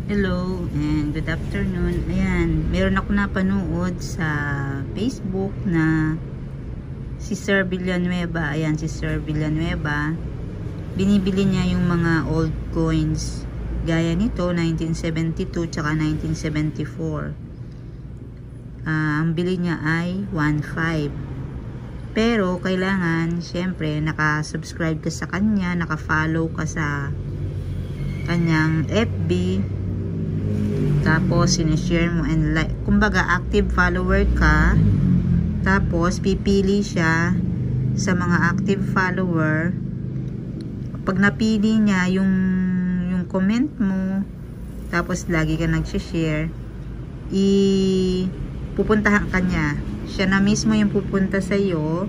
Hello and good afternoon. Ayan, meron ako napanood sa Facebook na si Sir Villanueva. Ayan, si Sir Villanueva. Binibili niya yung mga old coins. Gaya nito, 1972 tsaka 1974. Ang bili niya ay 1.5. Pero kailangan, syempre, naka-subscribe ka sa kanya, naka-follow ka sa kanyang FB. Tapos, sinishare mo and like. Kumbaga, active follower ka. Tapos, pipili siya sa mga active follower. Pag napili niya yung comment mo, tapos lagi ka nagsishare, pupuntahan ka niya. Siya na mismo yung pupunta sa iyo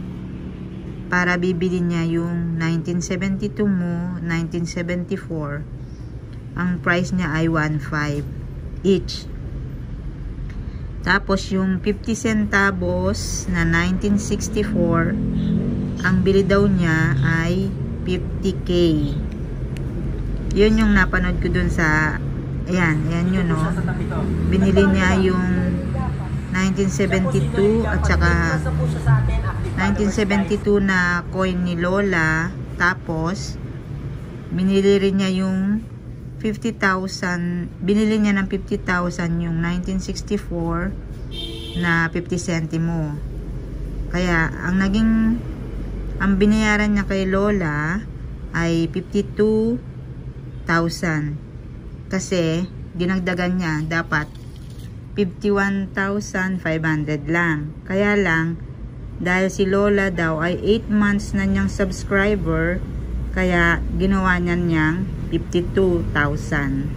para bibili niya yung 1972 mo, 1974. Ang price niya ay 1.5 each. Tapos yung 50 centavos na 1964, ang bili daw niya ay 50k. Yun yung napanood ko dun sa ayan yun, no. Binili niya yung 1972 at saka 1972 na coin ni Lola. Tapos binili rin niya yung 50,000, binili niya ng 50,000 yung 1964 na 50 centimo. Kaya ang binayaran niya kay Lola ay 52,000 kasi dinagdagan niya, dapat 51,500 lang. Kaya lang, dahil si Lola daw ay 8 months na niyang subscriber, kaya ginawa niya niyang 52,000.